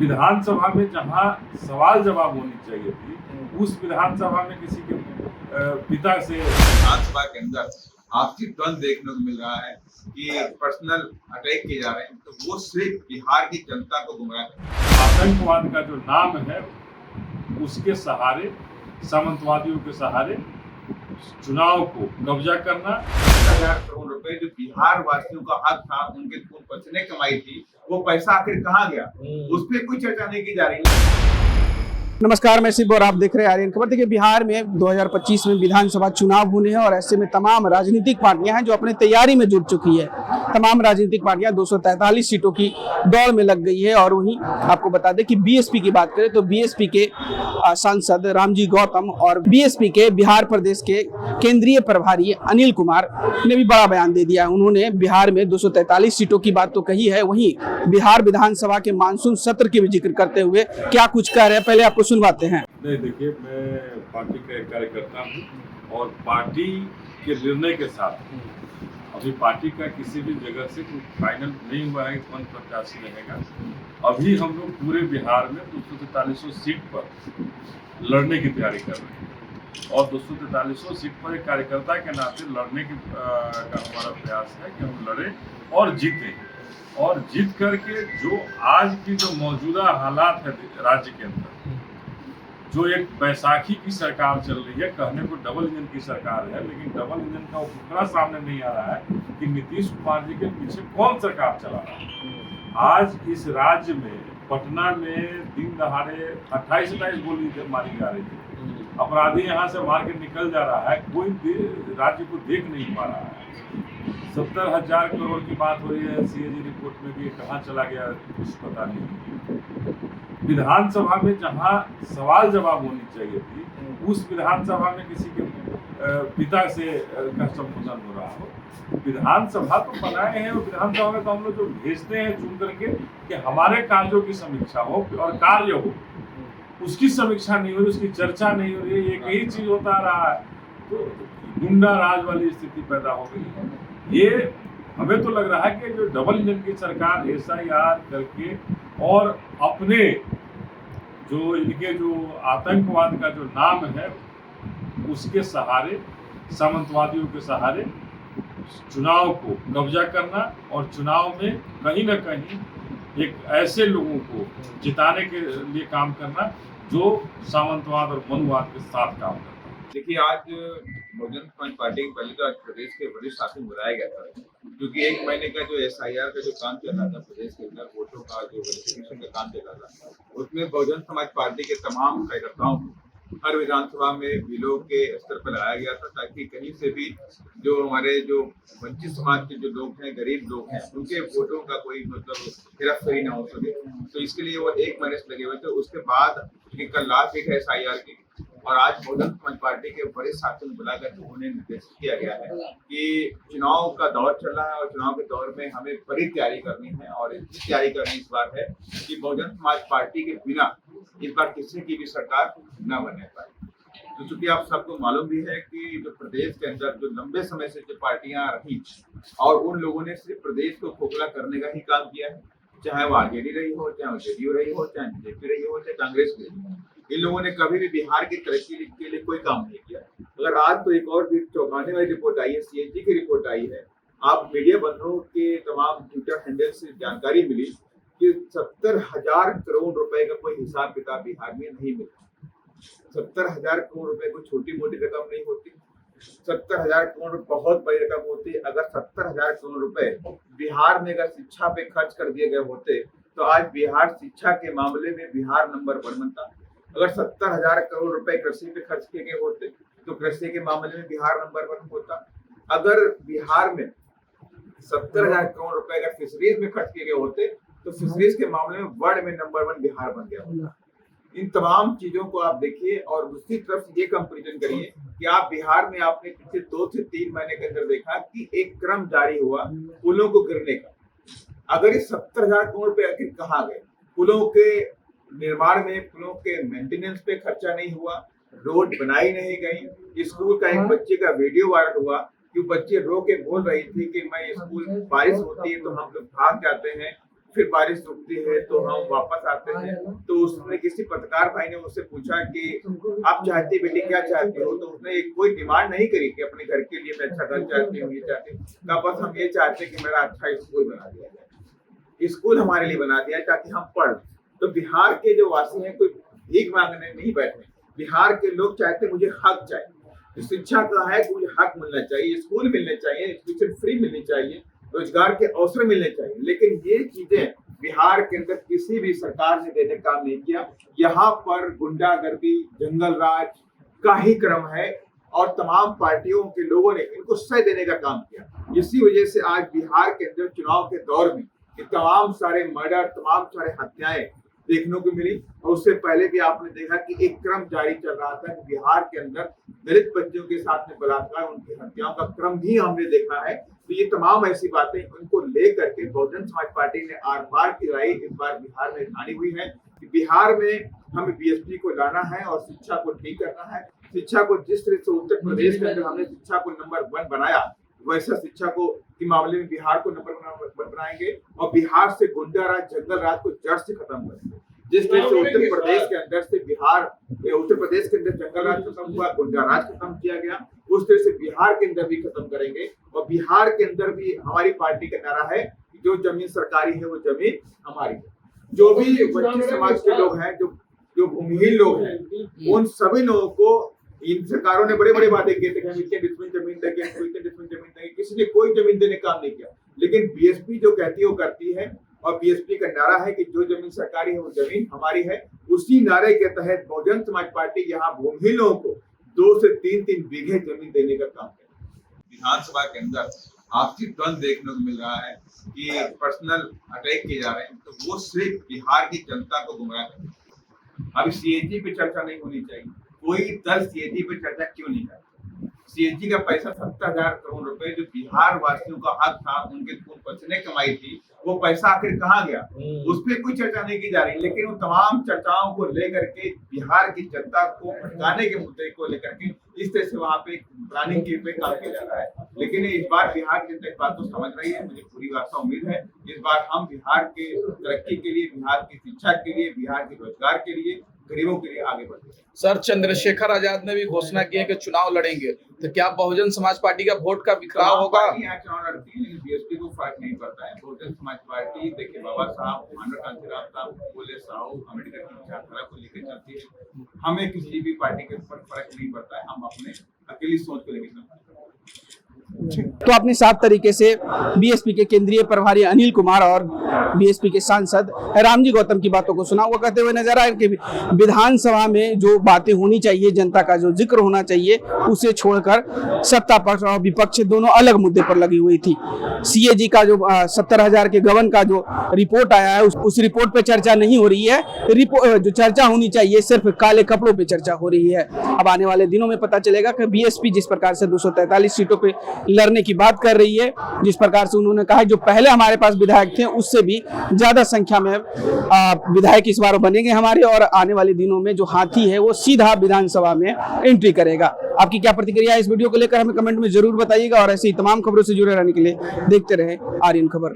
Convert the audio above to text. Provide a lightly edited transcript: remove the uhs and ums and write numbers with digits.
विधानसभा में जहां सवाल जवाब होनी चाहिए थी, उस विधानसभा में किसी के पिता से विधानसभा के अंदर आपसी द्वंद देखने को मिल रहा है कि पर्सनल अटैक किए जा रहे हैं, तो वो सिर्फ बिहार की जनता को गुमराह कर आतंकवाद का जो नाम है उसके सहारे, सामंतवादियों के सहारे चुनाव को कब्जा करना। 10,000 करोड़ रुपए जो बिहार वासियों का हक था, उनके खून पसीने कमाई थी, वो पैसा आखिर कहाँ गया, उस पर कोई चर्चा नहीं की जा रही। नमस्कार, मैं शिव और आप देख रहे हैं आर्यन खबर। देखिए, बिहार में 2025 में विधानसभा चुनाव होने हैं और ऐसे में तमाम राजनीतिक पार्टियां हैं जो अपने तैयारी में जुट चुकी है। तमाम राजनीतिक पार्टियां 243 सीटों की दौड़ में लग गई है। और वहीं आपको बता दें कि बीएसपी की बात करें तो बीएसपी के सांसद रामजी गौतम और बीएसपी के बिहार प्रदेश के केंद्रीय प्रभारी अनिल कुमार ने भी बड़ा बयान दे दिया। उन्होंने बिहार में 243 सीटों की बात तो कही है, वहीं बिहार विधानसभा के मानसून सत्र की भी जिक्र करते हुए क्या कुछ कह रहे हैं, पहले आपको सुनवाते हैं। नहीं, देखिए, मैं पार्टी का एक कार्यकर्ता हूँ और पार्टी के निर्णय के साथ अभी पार्टी का किसी भी जगह से कोई फाइनल नहीं हुआ है कि कौन प्रत्याशी रहेगा। अभी हम लोग पूरे बिहार में 243 सीट पर लड़ने की तैयारी कर रहे हैं और 243 सीट पर एक कार्यकर्ता के नाते लड़ने का हमारा प्रयास है कि हम लड़ें और जीतें। और जीत करके जो आज की जो मौजूदा हालात है राज्य के अंदर, जो एक बैसाखी की सरकार चल रही है, कहने को डबल इंजन की सरकार है, लेकिन डबल इंजन का उपकरण सामने नहीं आ रहा है कि नीतीश कुमार जी के पीछे कौन सरकार चला रहा है। आज इस राज्य में पटना में दिन दहाड़े 28 गोली मारी जा रही है, अपराधी यहाँ से मार के निकल जा रहा है, कोई राज्य को देख नहीं पा रहा है। 70,000 करोड़ की बात हो रही है सीएजी रिपोर्ट में भी, कहाँ चला गया कुछ पता नहीं। विधानसभा में जहां सवाल जवाब होनी चाहिए थी, उस विधानसभा में किसी के पिता से का संबोधन हो रहा हो। विधानसभा तो बनाए हैं और विधानसभा में तो हम लोग जो भेजते हैं चुन करके कि हमारे कार्यों की समीक्षा हो और कार्य हो, उसकी समीक्षा नहीं हो रही, उसकी चर्चा नहीं हो रही है, एक ही चीज होता रहा है, तो गुंडा राज वाली स्थिति पैदा हो गई है। ये हमें तो लग रहा है कि जो डबल इंजन की सरकार एसआईआर करके और अपने जो इनके जो आतंकवाद का जो नाम है उसके सहारे, सामंतवादियों के सहारे चुनाव को कब्जा करना और चुनाव में कहीं ना कहीं एक ऐसे लोगों को जिताने के लिए काम करना जो सामंतवाद और मनुवाद के साथ काम करता है। देखिए, आज बहुजन समाज पार्टी के पहले तो आज प्रदेश के वरिष्ठ शासन बुलाया गया था, क्योंकि 1 महीने का जो एसआईआर का जो काम चल रहा था, प्रदेश के अंदर वोटों का जो वेरिफिकेशन का काम चल रहा था, उसमें बहुजन समाज पार्टी के तमाम कार्यकर्ताओं को हर विधानसभा में बिलों के स्तर पर लगाया गया था, ताकि कहीं से भी जो हमारे जो वंचित समाज के जो लोग हैं, गरीब लोग हैं, उनके वोटों का कोई मतलब हेराफेरी ना हो सके। तो इसके लिए वो 1 महीने से लगे हुए थे। उसके बाद कल लास्ट डेट है एसआईआर की, और आज बहुजन समाज पार्टी के वरिष्ठ शासन बुलाकर उन्हें निर्देशित किया गया है कि चुनाव का दौर चल रहा है और चुनाव के दौर में हमें बड़ी तैयारी करनी है। और इतनी तैयारी करनी इस बार है कि बहुजन समाज पार्टी के बिना इस बार किसी की भी सरकार न बनने पाए। तो चूंकि आप सबको मालूम भी है कि जो प्रदेश के अंदर जो लंबे समय से जो पार्टियां रही और उन लोगों ने सिर्फ प्रदेश को खोखला करने का ही काम किया है, चाहे वो आरजेडी रही हो, चाहे वो जेडीयू रही हो, चाहे बीजेपी रही हो, चाहे कांग्रेस रही हो, इन लोगों ने कभी भी बिहार की तरक्की के लिए कोई काम नहीं किया। अगर आज तो एक और भी चौंकाने वाली रिपोर्ट आई है, सीएजी की रिपोर्ट आई है, आप मीडिया बंधुओं के तमाम ट्विटर हैंडल से जानकारी मिली कि 70,000 करोड़ रुपए का कोई हिसाब किताब बिहार में नहीं मिला। 70,000 करोड़ रुपए कोई छोटी मोटी रकम नहीं होती। 70,000 करोड़ बहुत बड़ी रकम होती है। अगर 70,000 करोड़ रुपए बिहार में अगर शिक्षा पे खर्च कर दिए गए होते तो आज बिहार शिक्षा के मामले में बिहार नंबर 1 बनता। अगर 70,000 करोड़ रुपए कृषि पे खर्च किए गए होते तो कृषि के मामले में बिहार नंबर 1 होता। अगर बिहार में 70,000 करोड़ रुपए अगर फिशरीज में खर्च किए गए होते तो फिशरीज के मामले में वर्ल्ड में नंबर 1 बिहार बन गया होता। इन तमाम चीजों को आप देखिए और दूसरी तरफ ये कंपेरिजन करिए कि आप बिहार में आपने पिछले 2 से 3 महीने के अंदर देखा कि एक क्रम जारी हुआ पुलों को गिरने का। अगर ये 70,000 करोड़ रुपए आखिर कहाँ गए? पुलों के निर्माण में, पुलों के मेंटेनेंस पे खर्चा नहीं हुआ, रोड बनाई नहीं गई। स्कूल का एक बच्चे का वीडियो वायरल हुआ कि बच्चे रो के बोल रही थी कि मैं स्कूल बारिश होती है तो हम लोग भाग जाते हैं फिर बारिश रुकती है तो हम वापस आते हैं। तो उसने किसी पत्रकार भाई ने मुझसे पूछा कि आप चाहती बेटी क्या चाहती हो, तो उसने कोई डिमांड नहीं करी कि अपने घर के लिए मैं अच्छा घर चाहती हूँ, ये चाहती हूँ। कहा बस हम ये चाहते हैं कि मेरा अच्छा स्कूल बना दिया जाए, स्कूल हमारे लिए बना दिया ताकि हम पढ़। तो बिहार के जो वासी हैं कोई भीख मांगने नहीं बैठे, बिहार के लोग चाहते मुझे हक चाहिए। शिक्षा का है कि मुझे हक मिलना चाहिए, स्कूल मिलने चाहिए, एजुकेशन फ्री मिलनी चाहिए, रोजगार के अवसर मिलने चाहिए। लेकिन ये चीजें बिहार के अंदर किसी भी सरकार ने देने का काम नहीं किया। यहाँ पर गुंडागर्दी, जंगल राज का ही क्रम है और तमाम पार्टियों के लोगों ने इनको सह देने का काम किया। इसी वजह से आज बिहार के अंदर चुनाव के दौर में ये तमाम सारे मर्डर, तमाम सारे हत्याएं देखने को मिली। और उससे पहले भी आपने देखा कि एक क्रम जारी चल रहा था कि बिहार के अंदर दलित बच्चों के साथ में बलात्कार, उनकी हत्याओं का क्रम भी हमने देखा है। तो ये तमाम ऐसी बातें उनको लेकर के बहुजन समाज पार्टी ने आर पार की लड़ाई इस बार बिहार में ठानी हुई है कि बिहार में हमें बीएसपी को लाना है और शिक्षा को ठीक करना है। शिक्षा को जिस तरह से उत्तर प्रदेश के अंदर हमने शिक्षा को नंबर 1 बनाया, वैसा शिक्षा को के मामले में बिहार को नंबर 1 बनाएंगे और बिहार से गुंडा राज, जंगल राज को जड़ से खत्म करेंगे। जिस तरह से उत्तर प्रदेश के अंदर से उत्तर प्रदेश के अंदर जंगल राज खत्म हुआ, गुंडा राज खत्म किया गया, उस तरह से बिहार के अंदर भी खत्म करेंगे। और बिहार के अंदर भी हमारी पार्टी का नारा है कि जो जमीन सरकारी है वो जमीन हमारी है। जो भी वंचित समाज के लोग हैं, जो भूमिहीन लोग हैं, उन सभी लोगों को इन सरकारों ने बड़े बड़े वादे किए थे कि हम इतने डिसमिल जमीन देंगे, इतने डिसमिल जमीन देंगे, किसी ने कोई जमीन देने का काम नहीं किया। लेकिन बीएसपी जो कहती है वो करती है और बीएसपी का नारा है कि जो जमीन सरकारी है वो जमीन हमारी है। उसी नारे के तहत बहुजन समाज पार्टी यहाँ भूमिहीन लोगों को 2 से 3 बीघे जमीन देने का काम कर रही है। विधानसभा के अंदर आपसी द्वंद देखने को मिल रहा है कि पर्सनल अटैक किए जा रहे हैं, तो वो सिर्फ बिहार की जनता को गुमराह कर रहे हैं। अभी सीएजी पे चर्चा नहीं होनी चाहिए, कोई दल सीएजी पे चर्चा क्यों नहीं करता? सीएजी का पैसा 70,000 करोड़ रुपए जो बिहार वासियों का हक था, उनके खून पसीने कमाई थी, वो पैसा आखिर कहाँ गया, उस पर कोई चर्चा नहीं की जा रही। लेकिन वो तमाम चर्चाओं को लेकर के बिहार की जनता को भटकाने के मुद्दे को लेकर के इस तरह से वहाँ पे प्लानिंग के पे काम किया जा रहा है। लेकिन इस बार बिहार की जनता इस बात को समझ रही है, मुझे पूरी आशा उम्मीद है इस बार हम बिहार के तरक्की के लिए, बिहार की शिक्षा के लिए, बिहार के रोजगार के लिए, गरीबों के लिए आगे बढ़ते हैं। सर, चंद्रशेखर आजाद ने भी घोषणा की है कि चुनाव लड़ेंगे, तो क्या बहुजन समाज पार्टी का वोट का बिखराव होगा? चुनाव लड़ती है, लेकिन बीएसपी को फर्क नहीं पड़ता है। बहुजन समाज पार्टी देखिए, बाबा साहब, मानव कांतिलाल साहब, फूले साहू, अम्बेडकर की विचारधारा को लेकर चलती है। हमें किसी भी पार्टी के ऊपर फर्क नहीं पड़ता है, हम अपने अकेली सोच को लेकर चलते हैं। तो आपने साफ तरीके से बीएसपी के केंद्रीय प्रभारी अनिल कुमार और बीएसपी के सांसद रामजी गौतम की बातों को सुना। वो कहते हुए नजर आए कि विधानसभा में जो बातें होनी चाहिए, जनता का जो जिक्र होना चाहिए, उसे छोड़कर सत्ता पक्ष और विपक्ष दोनों अलग मुद्दे पर लगी हुई थी। सीएजी का जो 70,000 के गबन का जो रिपोर्ट आया है, उस रिपोर्ट पे चर्चा नहीं हो रही है। जो चर्चा होनी चाहिए सिर्फ काले कपड़ों पे चर्चा हो रही है। अब आने वाले दिनों में पता चलेगा कि बीएसपी जिस प्रकार से 243 सीटों पे लड़ने की बात कर रही है, जिस प्रकार से उन्होंने कहा जो पहले हमारे पास विधायक थे उससे भी ज्यादा संख्या में विधायक इस बार बनेंगे हमारे, और आने वाले दिनों में जो हाथी है वो सीधा विधानसभा में एंट्री करेगा। आपकी क्या प्रतिक्रिया है इस वीडियो को लेकर हमें कमेंट में जरूर बताइएगा और ऐसी तमाम खबरों से जुड़े रहने के लिए देखते रहे आर्यन खबर।